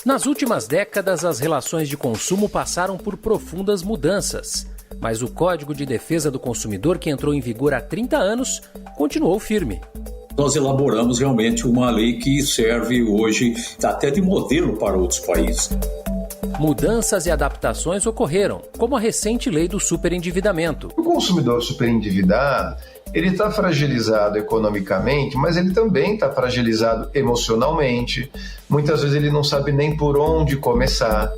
Nas últimas décadas, as relações de consumo passaram por profundas mudanças. Mas o Código de Defesa do Consumidor, que entrou em vigor há 30 anos, continuou firme. Nós elaboramos realmente uma lei que serve hoje até de modelo para outros países. Mudanças e adaptações ocorreram, como a recente lei do superendividamento. O consumidor superendividado, ele está fragilizado economicamente, mas ele também está fragilizado emocionalmente. Muitas vezes ele não sabe nem por onde começar.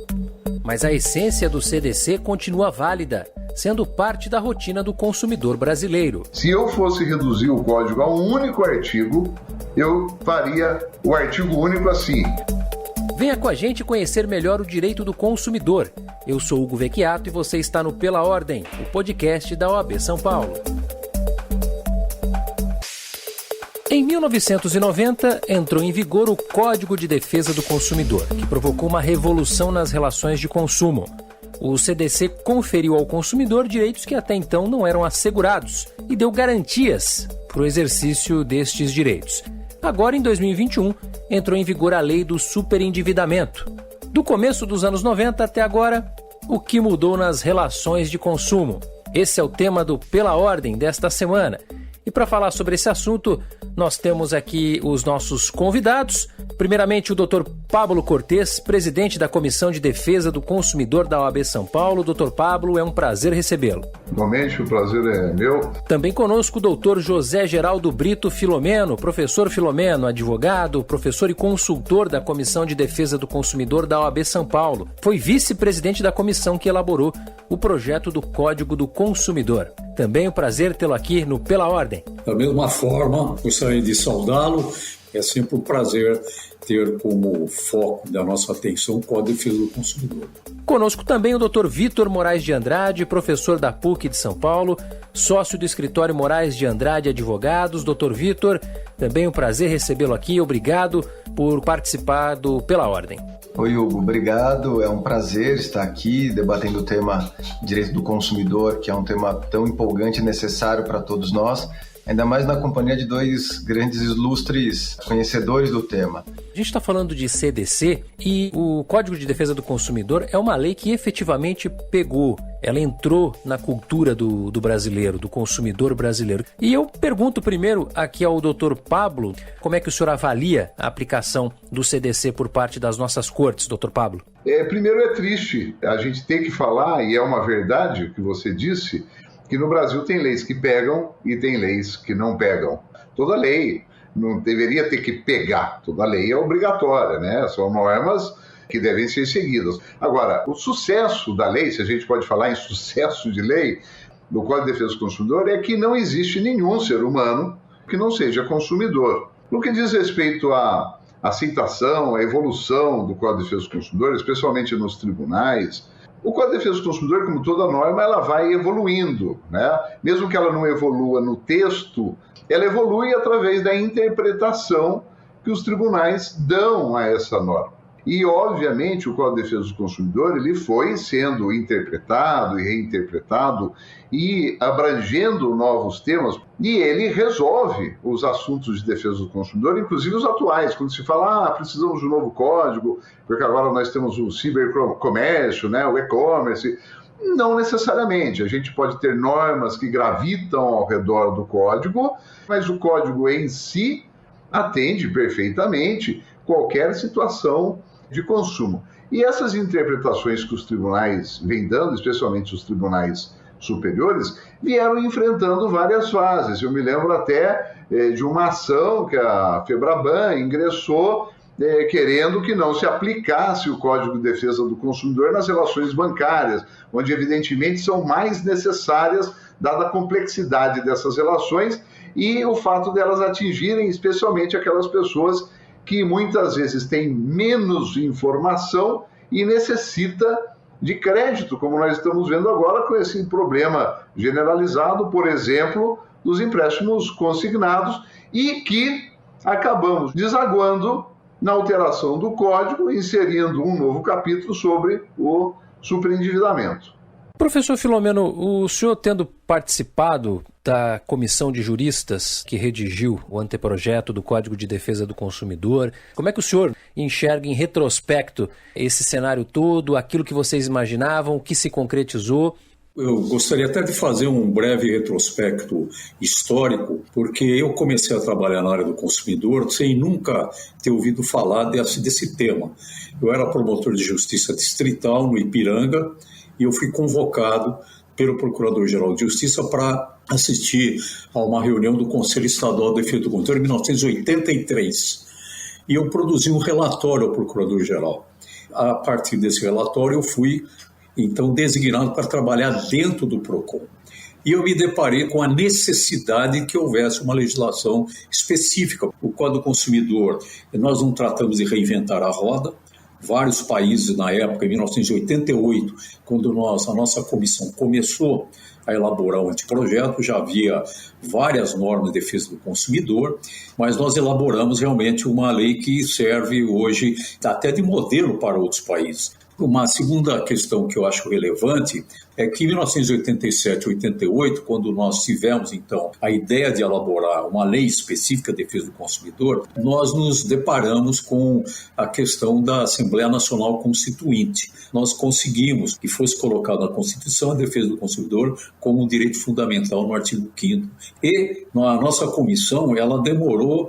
Mas a essência do CDC continua válida, sendo parte da rotina do consumidor brasileiro. Se eu fosse reduzir o código a um único artigo, eu faria o artigo único assim. Venha com a gente conhecer melhor o direito do consumidor. Eu sou Hugo Vecchiato e você está no Pela Ordem, o podcast da OAB São Paulo. Em 1990, entrou em vigor o Código de Defesa do Consumidor, que provocou uma revolução nas relações de consumo. O CDC conferiu ao consumidor direitos que até então não eram assegurados e deu garantias para o exercício destes direitos. Agora, em 2021, entrou em vigor a lei do superendividamento. Do começo dos anos 90 até agora, o que mudou nas relações de consumo? Esse é o tema do Pela Ordem desta semana. E para falar sobre esse assunto, nós temos aqui os nossos convidados. Primeiramente, o Dr. Pablo Cortes, presidente da Comissão de Defesa do Consumidor da OAB São Paulo. Dr. Pablo, é um prazer recebê-lo. Igualmente, o prazer é meu. Também conosco o Dr. José Geraldo Brito Filomeno, professor Filomeno, advogado, professor e consultor da Comissão de Defesa do Consumidor da OAB São Paulo. Foi vice-presidente da comissão que elaborou o projeto do Código do Consumidor. Também um prazer tê-lo aqui no Pela Ordem. Da mesma forma, gostaria de saudá-lo. É sempre um prazer ter como foco da nossa atenção o Código de Defesa do Consumidor. Conosco também o Dr. Vitor Moraes de Andrade, professor da PUC de São Paulo, sócio do escritório Moraes de Andrade Advogados. Dr. Vitor, também um prazer recebê-lo aqui. Obrigado por participar do Pela Ordem. Oi, Hugo, obrigado. É um prazer estar aqui debatendo o tema direito do consumidor, que é um tema tão empolgante e necessário para todos nós, ainda mais na companhia de dois grandes ilustres conhecedores do tema. A gente está falando de CDC e o Código de Defesa do Consumidor é uma lei que efetivamente pegou, ela entrou na cultura do brasileiro, do consumidor brasileiro. E eu pergunto primeiro aqui ao Dr. Pablo, como é que o senhor avalia a aplicação do CDC por parte das nossas cortes, Dr. Pablo? Primeiro é triste, a gente tem que falar, e é uma verdade o que você disse, que no Brasil tem leis que pegam e tem leis que não pegam. Toda lei não deveria ter que pegar, toda lei é obrigatória, né? São normas que devem ser seguidas. Agora, o sucesso da lei, se a gente pode falar em sucesso de lei, do Código de Defesa do Consumidor, é que não existe nenhum ser humano que não seja consumidor. No que diz respeito à aceitação, à evolução do Código de Defesa do Consumidor, especialmente nos tribunais, o Código de Defesa do Consumidor, como toda norma, ela vai evoluindo, né? Mesmo que ela não evolua no texto, ela evolui através da interpretação que os tribunais dão a essa norma. E, obviamente, o Código de Defesa do Consumidor ele foi sendo interpretado e reinterpretado e abrangendo novos temas, e ele resolve os assuntos de defesa do consumidor, inclusive os atuais. Quando se fala, precisamos de um novo código, porque agora nós temos o cibercomércio, né, o e-commerce. Não necessariamente. A gente pode ter normas que gravitam ao redor do código, mas o código em si atende perfeitamente qualquer situação de consumo. E essas interpretações que os tribunais vêm dando, especialmente os tribunais superiores, vieram enfrentando várias fases. Eu me lembro até de uma ação que a Febraban ingressou querendo que não se aplicasse o Código de Defesa do Consumidor nas relações bancárias, onde evidentemente são mais necessárias, dada a complexidade dessas relações e o fato delas atingirem especialmente aquelas pessoas que muitas vezes têm menos informação e necessita de crédito, como nós estamos vendo agora com esse problema generalizado, por exemplo, dos empréstimos consignados, e que acabamos desaguando na alteração do Código, inserindo um novo capítulo sobre o superendividamento. Professor Filomeno, o senhor tendo participado da comissão de juristas que redigiu o anteprojeto do Código de Defesa do Consumidor. Como é que o senhor enxerga em retrospecto esse cenário todo, aquilo que vocês imaginavam, o que se concretizou? Eu gostaria até de fazer um breve retrospecto histórico, porque eu comecei a trabalhar na área do consumidor sem nunca ter ouvido falar desse tema. Eu era promotor de justiça distrital no Ipiranga e eu fui convocado pelo Procurador-Geral de Justiça para assistir a uma reunião do Conselho Estadual de Defesa do Consumidor em 1983. E eu produzi um relatório ao Procurador-Geral. A partir desse relatório eu fui então designado para trabalhar dentro do PROCON. E eu me deparei com a necessidade que houvesse uma legislação específica. O Código do Consumidor, nós não tratamos de reinventar a roda. Vários países, na época, em 1988, quando a nossa comissão começou a elaborar um anteprojeto, já havia várias normas de defesa do consumidor, mas nós elaboramos realmente uma lei que serve hoje até de modelo para outros países. Uma segunda questão que eu acho relevante é que em 1987 e 88, quando nós tivemos, então, a ideia de elaborar uma lei específica de defesa do consumidor, nós nos deparamos com a questão da Assembleia Nacional Constituinte. Nós conseguimos que fosse colocado na Constituição a defesa do consumidor como um direito fundamental no artigo 5º. E a nossa comissão, ela demorou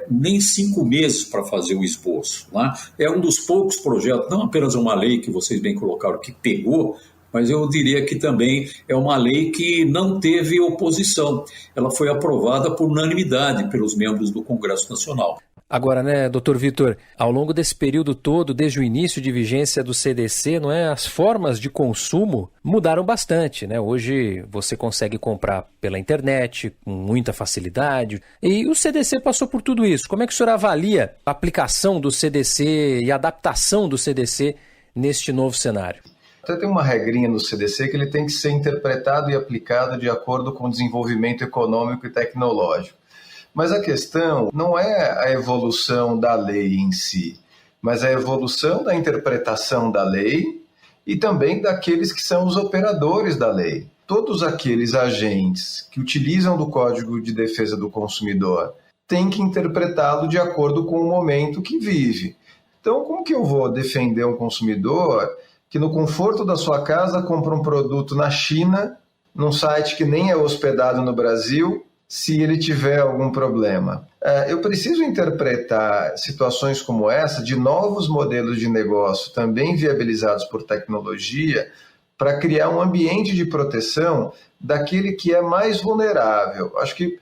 nem 5 meses para fazer o esboço, né? É um dos poucos projetos, não apenas uma lei que vocês bem colocaram, que pegou, mas eu diria que também é uma lei que não teve oposição. Ela foi aprovada por unanimidade pelos membros do Congresso Nacional. Agora, né, doutor Vitor, ao longo desse período todo, desde o início de vigência do CDC, não é, as formas de consumo mudaram bastante, né? Hoje você consegue comprar pela internet com muita facilidade e o CDC passou por tudo isso. Como é que o senhor avalia a aplicação do CDC e a adaptação do CDC neste novo cenário? Até tem uma regrinha no CDC que ele tem que ser interpretado e aplicado de acordo com o desenvolvimento econômico e tecnológico. Mas a questão não é a evolução da lei em si, mas a evolução da interpretação da lei e também daqueles que são os operadores da lei. Todos aqueles agentes que utilizam do Código de Defesa do Consumidor têm que interpretá-lo de acordo com o momento que vive. Então, como que eu vou defender um consumidor que no conforto da sua casa compra um produto na China, num site que nem é hospedado no Brasil, se ele tiver algum problema? Eu preciso interpretar situações como essa de novos modelos de negócio também viabilizados por tecnologia para criar um ambiente de proteção daquele que é mais vulnerável. Acho que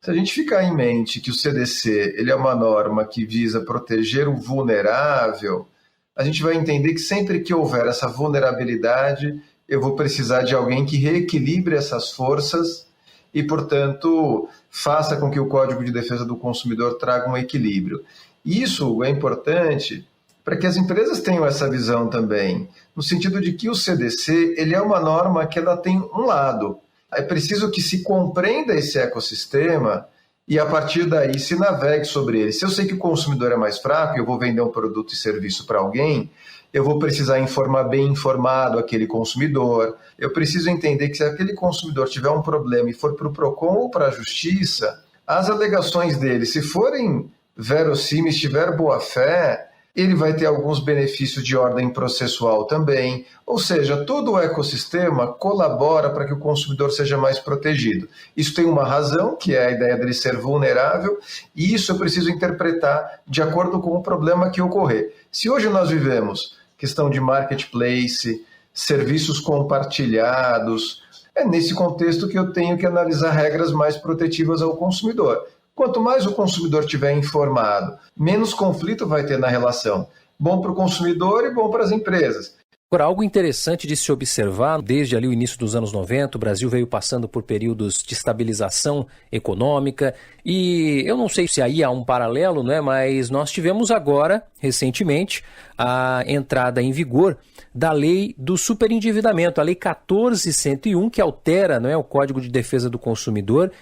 se a gente ficar em mente que o CDC ele é uma norma que visa proteger o vulnerável, a gente vai entender que sempre que houver essa vulnerabilidade, eu vou precisar de alguém que reequilibre essas forças e, portanto, faça com que o Código de Defesa do Consumidor traga um equilíbrio. Isso é importante para que as empresas tenham essa visão também, no sentido de que o CDC ele é uma norma que ela tem um lado. É preciso que se compreenda esse ecossistema e, a partir daí, se navegue sobre ele. Se eu sei que o consumidor é mais fraco e eu vou vender um produto e serviço para alguém, eu vou precisar informar bem informado aquele consumidor. Eu preciso entender que se aquele consumidor tiver um problema e for para o PROCON ou para a Justiça, as alegações dele, se forem verossímeis, tiver boa-fé, ele vai ter alguns benefícios de ordem processual também. Ou seja, todo o ecossistema colabora para que o consumidor seja mais protegido. Isso tem uma razão, que é a ideia dele ser vulnerável, e isso eu preciso interpretar de acordo com o problema que ocorrer. Se hoje nós vivemos questão de marketplace, serviços compartilhados, é nesse contexto que eu tenho que analisar regras mais protetivas ao consumidor. Quanto mais o consumidor estiver informado, menos conflito vai ter na relação. Bom para o consumidor e bom para as empresas. Agora, algo interessante de se observar, desde ali o início dos anos 90, o Brasil veio passando por períodos de estabilização econômica e eu não sei se aí há um paralelo, né, mas nós tivemos agora, recentemente, a entrada em vigor da lei do superendividamento, a lei 14.101, que altera, não é, o Código de Defesa do Consumidor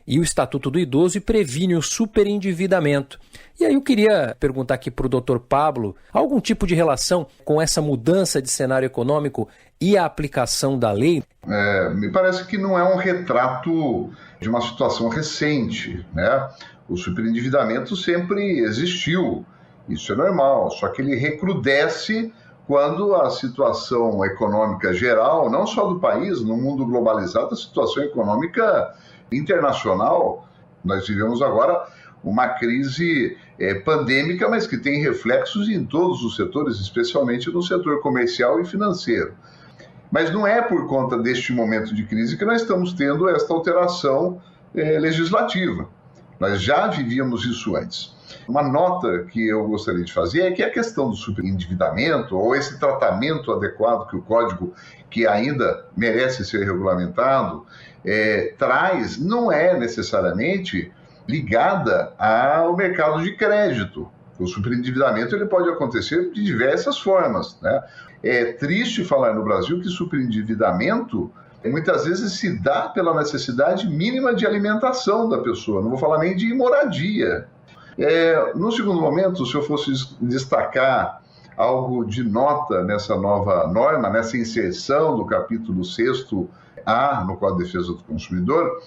e o Estatuto do Idoso e previne o superendividamento. E aí eu queria perguntar aqui para o Dr. Pablo, algum tipo de relação com essa mudança de cenário econômico e a aplicação da lei? Me parece que não é um retrato de uma situação recente, né? O superendividamento sempre existiu, isso é normal, só que ele recrudesce quando a situação econômica geral, não só do país, no mundo globalizado, a situação econômica internacional, nós vivemos agora uma crise pandêmica, mas que tem reflexos em todos os setores, especialmente no setor comercial e financeiro. Mas não é por conta deste momento de crise que nós estamos tendo esta alteração legislativa. Nós já vivíamos isso antes. Uma nota que eu gostaria de fazer é que a questão do superendividamento, ou esse tratamento adequado que o Código, que ainda merece ser regulamentado, traz, não é necessariamente ligada ao mercado de crédito. O superendividamento ele pode acontecer de diversas formas, né? É triste falar no Brasil que superendividamento muitas vezes se dá pela necessidade mínima de alimentação da pessoa, não vou falar nem de moradia. No segundo momento, se eu fosse destacar algo de nota nessa nova norma, nessa inserção do capítulo 6º-A no Código de Defesa do Consumidor,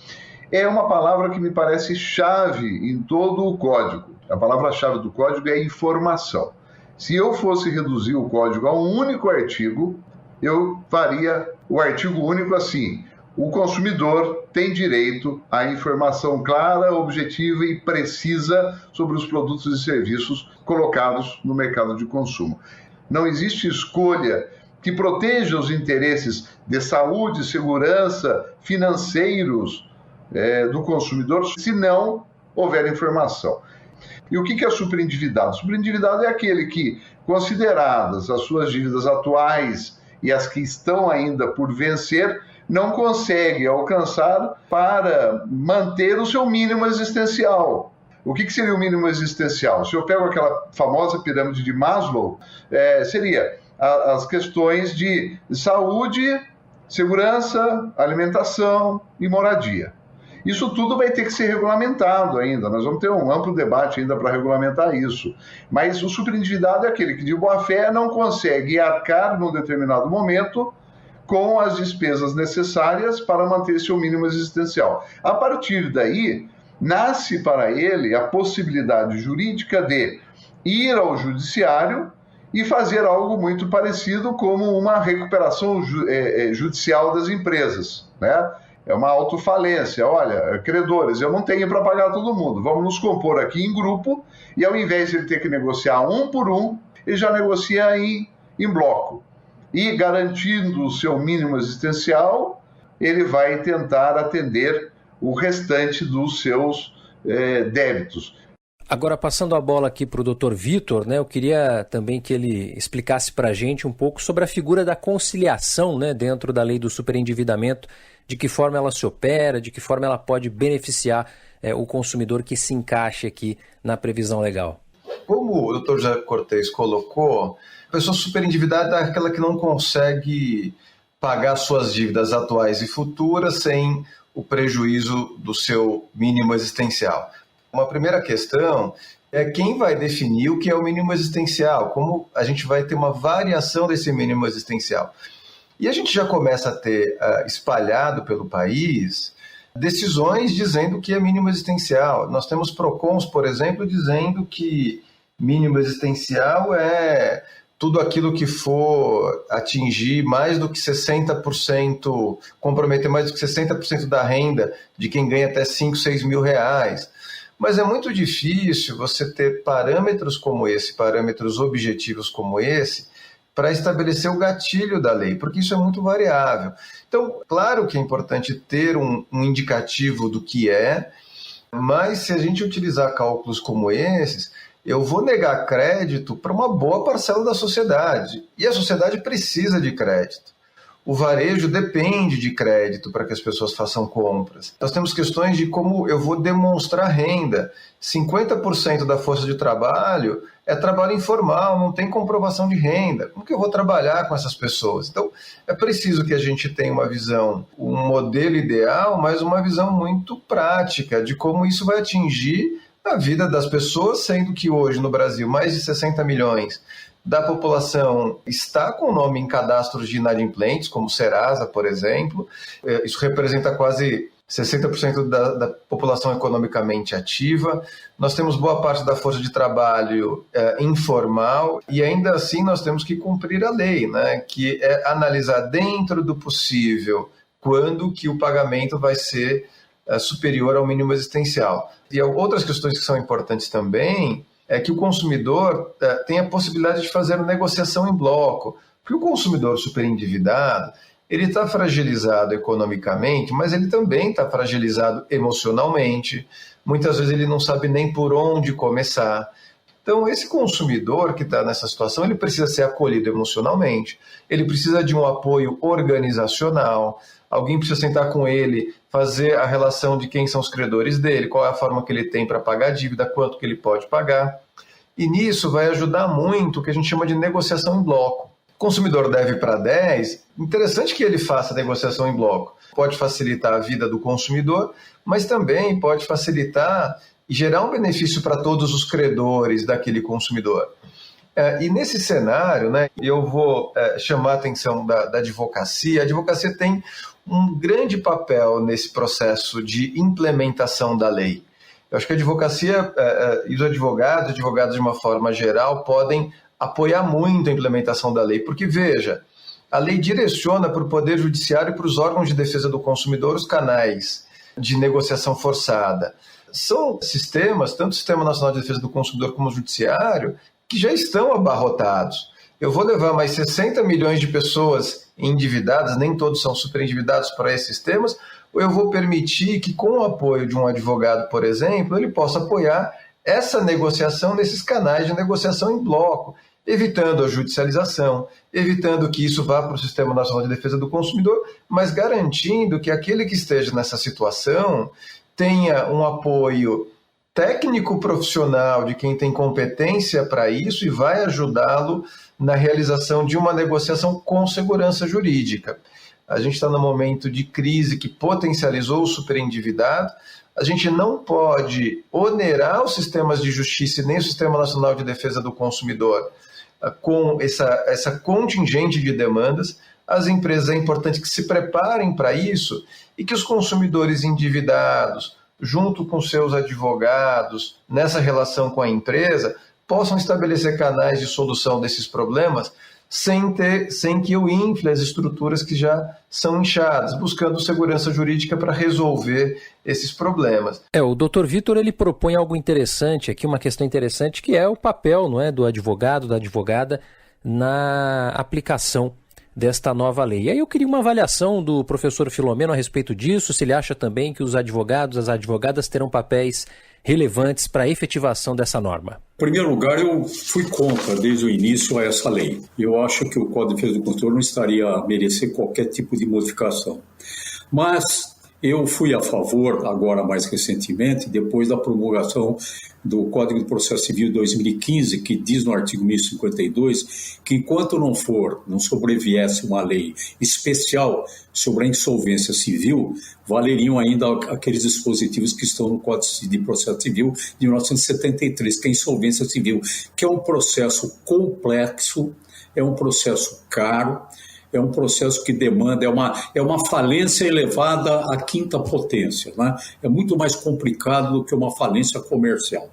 é uma palavra que me parece chave em todo o Código. A palavra-chave do Código é informação. Se eu fosse reduzir o Código a um único artigo, eu faria o artigo único assim: o consumidor tem direito à informação clara, objetiva e precisa sobre os produtos e serviços colocados no mercado de consumo. Não existe escolha que proteja os interesses de saúde, segurança, financeiros do consumidor se não houver informação. E o que é superendividado? Superendividado é aquele que, consideradas as suas dívidas atuais e as que estão ainda por vencer, não consegue alcançar para manter o seu mínimo existencial. O que seria o mínimo existencial? Se eu pego aquela famosa pirâmide de Maslow, seria as questões de saúde, segurança, alimentação e moradia. Isso tudo vai ter que ser regulamentado ainda, nós vamos ter um amplo debate ainda para regulamentar isso. Mas o superendividado é aquele que de boa fé não consegue arcar num determinado momento com as despesas necessárias para manter seu mínimo existencial. A partir daí, nasce para ele a possibilidade jurídica de ir ao judiciário e fazer algo muito parecido como uma recuperação judicial das empresas, né? É uma autofalência. Olha, credores, eu não tenho para pagar todo mundo. Vamos nos compor aqui em grupo e ao invés de ele ter que negociar um por um, ele já negocia em bloco. E garantindo o seu mínimo existencial, ele vai tentar atender o restante dos seus débitos. Agora, passando a bola aqui para o Dr. Vitor, né, eu queria também que ele explicasse para a gente um pouco sobre a figura da conciliação, né, dentro da lei do superendividamento, de que forma ela se opera, de que forma ela pode beneficiar o consumidor que se encaixe aqui na previsão legal. Como o Dr. José Cortez colocou, a pessoa superendividada é aquela que não consegue pagar suas dívidas atuais e futuras sem o prejuízo do seu mínimo existencial. Uma primeira questão é quem vai definir o que é o mínimo existencial, como a gente vai ter uma variação desse mínimo existencial. E a gente já começa a ter espalhado pelo país decisões dizendo que é mínimo existencial. Nós temos PROCONs, por exemplo, dizendo que mínimo existencial é tudo aquilo que for atingir mais do que 60%, comprometer mais do que 60% da renda de quem ganha até 5, 6 mil reais. Mas é muito difícil você ter parâmetros como esse, parâmetros objetivos como esse, para estabelecer o gatilho da lei, porque isso é muito variável. Então, claro que é importante ter um indicativo do que é, mas se a gente utilizar cálculos como esses, eu vou negar crédito para uma boa parcela da sociedade, e a sociedade precisa de crédito. O varejo depende de crédito para que as pessoas façam compras. Nós temos questões de como eu vou demonstrar renda. 50% da força de trabalho é trabalho informal, não tem comprovação de renda. Como que eu vou trabalhar com essas pessoas? Então, é preciso que a gente tenha uma visão, um modelo ideal, mas uma visão muito prática de como isso vai atingir a vida das pessoas, sendo que hoje no Brasil mais de 60 milhões da população está com o nome em cadastros de inadimplentes, como o Serasa, por exemplo. Isso representa quase 60% da população economicamente ativa. Nós temos boa parte da força de trabalho informal e ainda assim nós temos que cumprir a lei, né? Que é analisar dentro do possível quando que o pagamento vai ser superior ao mínimo existencial. E outras questões que são importantes também é que o consumidor tem a possibilidade de fazer uma negociação em bloco, porque o consumidor superendividado ele está fragilizado economicamente, mas ele também está fragilizado emocionalmente. Muitas vezes ele não sabe nem por onde começar. Então, esse consumidor que está nessa situação, ele precisa ser acolhido emocionalmente, ele precisa de um apoio organizacional, alguém precisa sentar com ele, fazer a relação de quem são os credores dele, qual é a forma que ele tem para pagar a dívida, quanto que ele pode pagar. E nisso vai ajudar muito o que a gente chama de negociação em bloco. O consumidor deve para 10, interessante que ele faça a negociação em bloco. Pode facilitar a vida do consumidor, mas também pode facilitar e gerar um benefício para todos os credores daquele consumidor. E nesse cenário, né, eu vou chamar a atenção da advocacia. A advocacia tem um grande papel nesse processo de implementação da lei. Eu acho que a advocacia e os advogados de uma forma geral, podem apoiar muito a implementação da lei, porque, veja, a lei direciona para o Poder Judiciário e para os órgãos de defesa do consumidor os canais de negociação forçada. São sistemas, tanto o Sistema Nacional de Defesa do Consumidor como o Judiciário, que já estão abarrotados. Eu vou levar mais 60 milhões de pessoas endividadas, nem todos são superendividados para esses sistemas, ou eu vou permitir que, com o apoio de um advogado, por exemplo, ele possa apoiar essa negociação nesses canais de negociação em bloco, evitando a judicialização, evitando que isso vá para o Sistema Nacional de Defesa do Consumidor, mas garantindo que aquele que esteja nessa situação tenha um apoio técnico profissional de quem tem competência para isso e vai ajudá-lo na realização de uma negociação com segurança jurídica. A gente está num momento de crise que potencializou o superendividado. A gente não pode onerar os sistemas de justiça e nem o Sistema Nacional de Defesa do Consumidor com essa contingente de demandas. As empresas, é importante que se preparem para isso e que os consumidores endividados, junto com seus advogados, nessa relação com a empresa, possam estabelecer canais de solução desses problemas sem que eu infle as estruturas que já são inchadas, buscando segurança jurídica para resolver esses problemas. O Dr. Vitor, ele propõe algo interessante aqui, uma questão interessante, que é o papel, não é, do advogado, da advogada, na aplicação desta nova lei. E aí eu queria uma avaliação do professor Filomeno a respeito disso, se ele acha também que os advogados, as advogadas terão papéis relevantes para a efetivação dessa norma. Em primeiro lugar, eu fui contra desde o início a essa lei. Eu acho que o Código de Defesa do Consumidor não estaria a merecer qualquer tipo de modificação. Mas eu fui a favor, agora mais recentemente, depois da promulgação do Código de Processo Civil de 2015, que diz no artigo 1052 que enquanto não sobreviesse uma lei especial sobre a insolvência civil, valeriam ainda aqueles dispositivos que estão no Código de Processo Civil de 1973, que é a insolvência civil, que é um processo complexo, é um processo caro, é um processo que demanda, é uma falência elevada à quinta potência, né? É muito mais complicado do que uma falência comercial.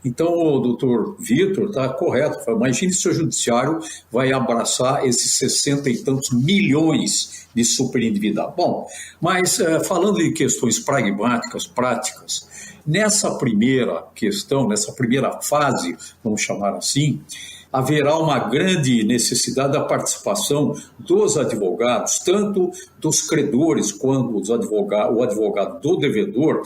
Então, o doutor Vitor está correto. Imagine se o judiciário vai abraçar esses 60 e tantos milhões de superendividados. Bom, mas falando de questões pragmáticas, práticas, nessa primeira questão, nessa primeira fase, vamos chamar assim, haverá uma grande necessidade da participação dos advogados, tanto dos credores quanto o advogado do devedor,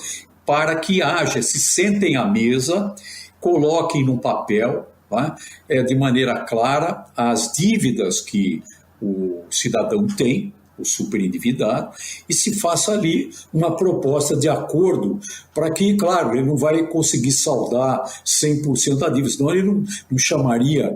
para que se sentem à mesa, coloquem no papel, tá, de maneira clara, as dívidas que o cidadão tem, o superendividado, e se faça ali uma proposta de acordo para que, claro, ele não vai conseguir saldar 100% da dívida, senão ele não chamaria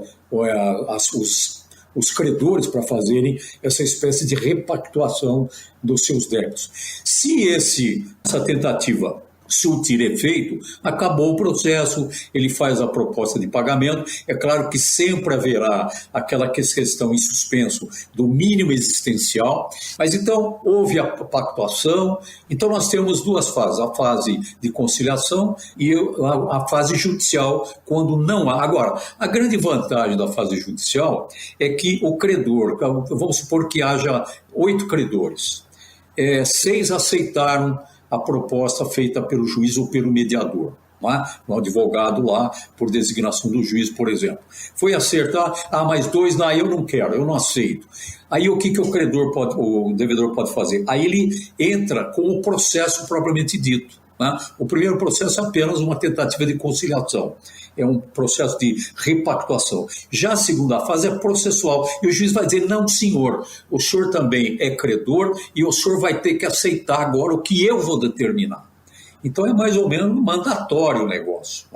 os credores para fazerem essa espécie de repactuação dos seus débitos. Se essa tentativa surtir efeito, acabou o processo, ele faz a proposta de pagamento. É claro que sempre haverá aquela questão em suspenso do mínimo existencial, mas então houve a pactuação. Então nós temos duas fases, a fase de conciliação e a fase judicial, quando não há. Agora, a grande vantagem da fase judicial é que o credor, vamos supor que haja 8 credores, 6 aceitaram a proposta feita pelo juiz ou pelo mediador, um advogado lá, por designação do juiz, por exemplo. Foi acertar, mas 2, eu não quero, eu não aceito. Aí o que o devedor pode fazer? Aí ele entra com o processo propriamente dito. O primeiro processo é apenas uma tentativa de conciliação, é um processo de repactuação. Já a segunda fase é processual, e o juiz vai dizer, não senhor, o senhor também é credor e o senhor vai ter que aceitar agora o que eu vou determinar. Então é mais ou menos mandatório o negócio.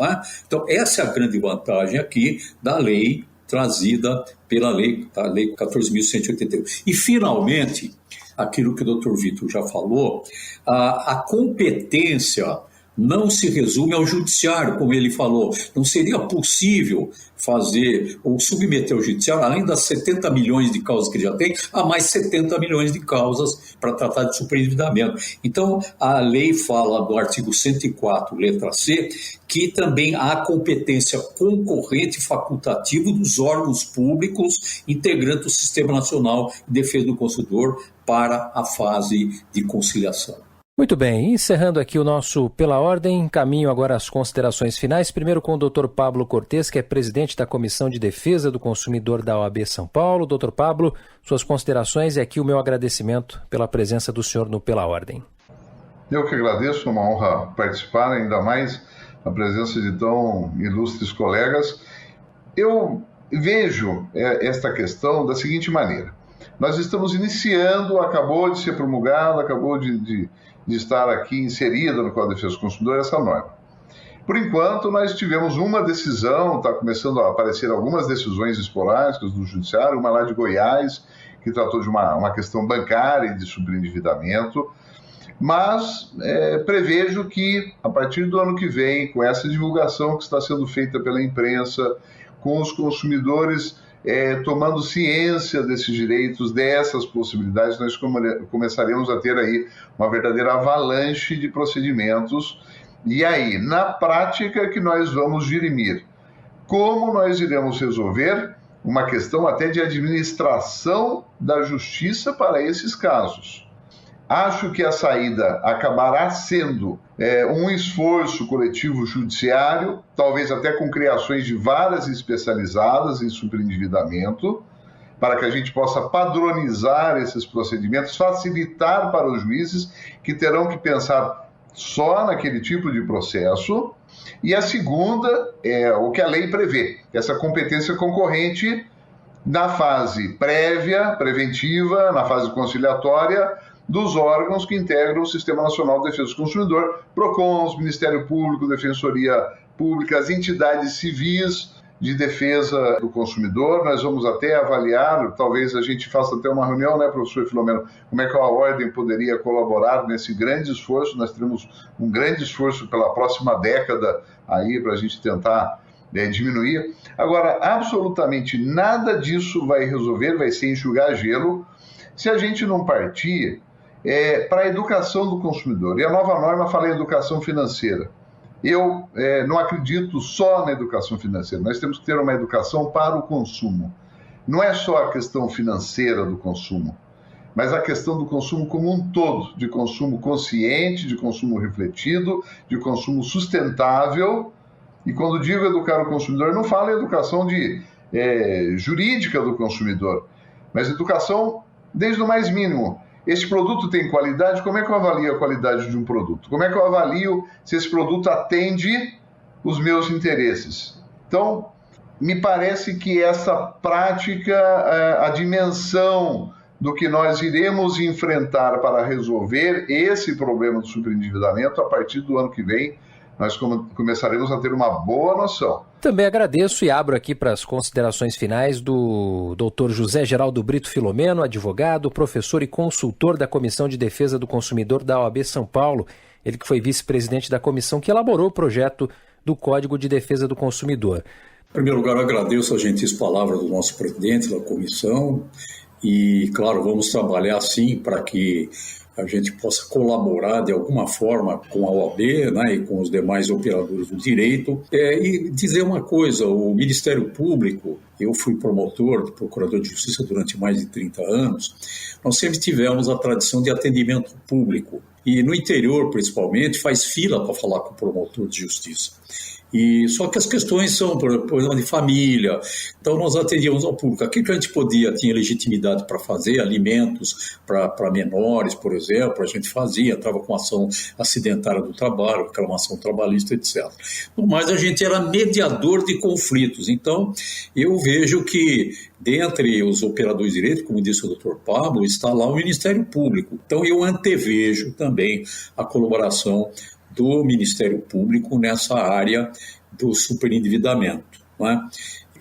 Então essa é a grande vantagem aqui da lei trazida pela lei 14.181. E finalmente, aquilo que o Dr. Vitor já falou, a competência não se resume ao judiciário, como ele falou. Não seria possível fazer ou submeter ao judiciário, além das 70 milhões de causas que ele já tem, a mais 70 milhões de causas para tratar de superendividamento. Então, a lei fala do artigo 104, letra C, que também há competência concorrente facultativa dos órgãos públicos integrantes do Sistema Nacional de Defesa do Consumidor para a fase de conciliação. Muito bem, encerrando aqui o nosso Pela Ordem, caminho agora às considerações finais, primeiro com o Dr. Pablo Cortes, que é presidente da Comissão de Defesa do Consumidor da OAB São Paulo. Dr. Pablo, suas considerações e aqui o meu agradecimento pela presença do senhor no Pela Ordem. Eu que agradeço, é uma honra participar, ainda mais a presença de tão ilustres colegas. Eu vejo esta questão da seguinte maneira: nós estamos iniciando, acabou de ser promulgado, acabou de estar aqui inserida no Código de Defesa do Consumidor essa norma. Por enquanto, nós tivemos uma decisão, está começando a aparecer algumas decisões esporádicas do Judiciário, uma lá de Goiás, que tratou de uma questão bancária e de superendividamento, mas prevejo que, a partir do ano que vem, com essa divulgação que está sendo feita pela imprensa, com os consumidores tomando ciência desses direitos, dessas possibilidades, nós começaremos a ter aí uma verdadeira avalanche de procedimentos. E aí, na prática, que nós vamos dirimir como nós iremos resolver uma questão até de administração da justiça para esses casos. Acho que a saída acabará sendo um esforço coletivo judiciário, talvez até com criações de varas especializadas em superendividamento, para que a gente possa padronizar esses procedimentos, facilitar para os juízes que terão que pensar só naquele tipo de processo. E a segunda é o que a lei prevê, essa competência concorrente na fase prévia, preventiva, na fase conciliatória, dos órgãos que integram o Sistema Nacional de Defesa do Consumidor, PROCONs, Ministério Público, Defensoria Pública, as entidades civis de defesa do consumidor. Nós vamos até avaliar, talvez a gente faça até uma reunião, professor Filomeno, como é que a Ordem poderia colaborar nesse grande esforço. Nós teremos um grande esforço pela próxima década aí para a gente tentar diminuir. Agora, absolutamente nada disso vai resolver, vai ser enxugar gelo, se a gente não partir para a educação do consumidor. E a nova norma fala em educação financeira. Eu não acredito só na educação financeira, nós temos que ter uma educação para o consumo. Não é só a questão financeira do consumo, mas a questão do consumo como um todo, de consumo consciente, de consumo refletido, de consumo sustentável. E quando digo educar o consumidor, não falo em educação jurídica do consumidor, mas educação desde o mais mínimo. Esse produto tem qualidade? Como é que eu avalio a qualidade de um produto? Como é que eu avalio se esse produto atende os meus interesses? Então, me parece que essa prática, a dimensão do que nós iremos enfrentar para resolver esse problema do superendividamento. A partir do ano que vem, nós começaremos a ter uma boa noção. Também agradeço e abro aqui para as considerações finais do Dr. José Geraldo Brito Filomeno, advogado, professor e consultor da Comissão de Defesa do Consumidor da OAB São Paulo, ele que foi vice-presidente da comissão que elaborou o projeto do Código de Defesa do Consumidor. Em primeiro lugar, eu agradeço as gentis palavras do nosso presidente da comissão e, claro, vamos trabalhar sim para que a gente possa colaborar de alguma forma com a OAB, né, e com os demais operadores do direito. E dizer uma coisa, o Ministério Público, eu fui promotor, procurador de justiça durante mais de 30 anos, nós sempre tivemos a tradição de atendimento público. E no interior, principalmente, faz fila para falar com o promotor de justiça. E só que as questões são, por exemplo, de família. Então, nós atendíamos ao público. Aquilo que a gente tinha legitimidade para fazer, alimentos para menores, por exemplo, a gente fazia, entrava com ação acidentária do trabalho, reclamação trabalhista, etc. Mas a gente era mediador de conflitos. Então, eu vejo que, dentre os operadores de direito, como disse o Dr. Pablo, está lá o Ministério Público. Então, eu antevejo também a colaboração do Ministério Público nessa área do superendividamento, não é?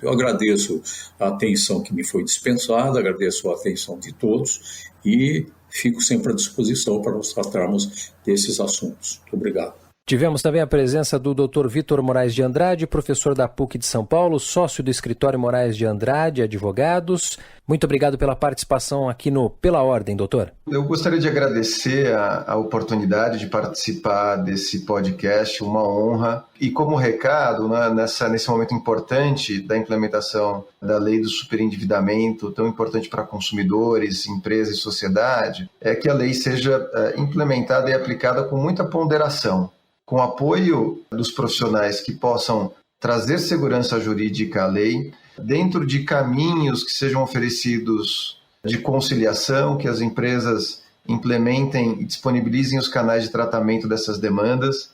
Eu agradeço a atenção que me foi dispensada, agradeço a atenção de todos e fico sempre à disposição para nós tratarmos desses assuntos. Muito obrigado. Tivemos também a presença do Dr. Vitor Moraes de Andrade, professor da PUC de São Paulo, sócio do escritório Moraes de Andrade Advogados. Muito obrigado pela participação aqui no Pela Ordem, doutor. Eu gostaria de agradecer a oportunidade de participar desse podcast, uma honra. E como recado, né, nesse momento importante da implementação da lei do superendividamento, tão importante para consumidores, empresas e sociedade, é que a lei seja implementada e aplicada com muita ponderação, com apoio dos profissionais que possam trazer segurança jurídica à lei, dentro de caminhos que sejam oferecidos de conciliação, que as empresas implementem e disponibilizem os canais de tratamento dessas demandas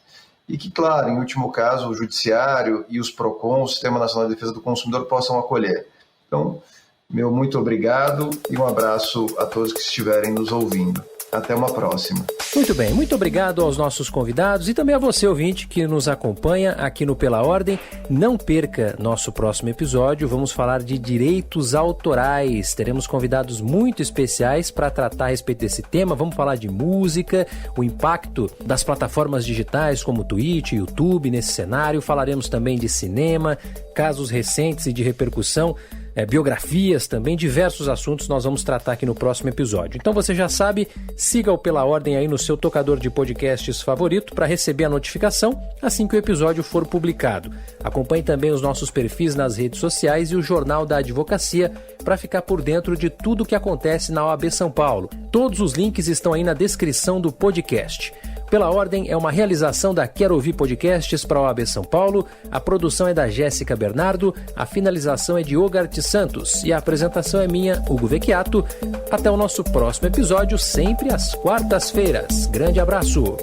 e que, claro, em último caso, o Judiciário e os PROCON, o Sistema Nacional de Defesa do Consumidor, possam acolher. Então, meu muito obrigado e um abraço a todos que estiverem nos ouvindo. Até uma próxima. Muito bem, muito obrigado aos nossos convidados e também a você, ouvinte, que nos acompanha aqui no Pela Ordem. Não perca nosso próximo episódio, vamos falar de direitos autorais. Teremos convidados muito especiais para tratar a respeito desse tema. Vamos falar de música, o impacto das plataformas digitais como Twitch, YouTube nesse cenário. Falaremos também de cinema, casos recentes e de repercussão, biografias também, diversos assuntos nós vamos tratar aqui no próximo episódio. Então você já sabe, siga o Pela Ordem aí no seu tocador de podcasts favorito para receber a notificação assim que o episódio for publicado. Acompanhe também os nossos perfis nas redes sociais e o Jornal da Advocacia para ficar por dentro de tudo o que acontece na OAB São Paulo. Todos os links estão aí na descrição do podcast. Pela Ordem é uma realização da Quero Ouvir Podcasts para a OAB São Paulo, a produção é da Jéssica Bernardo, a finalização é de Ogart Santos e a apresentação é minha, Hugo Vecchiato. Até o nosso próximo episódio, sempre às quartas-feiras. Grande abraço!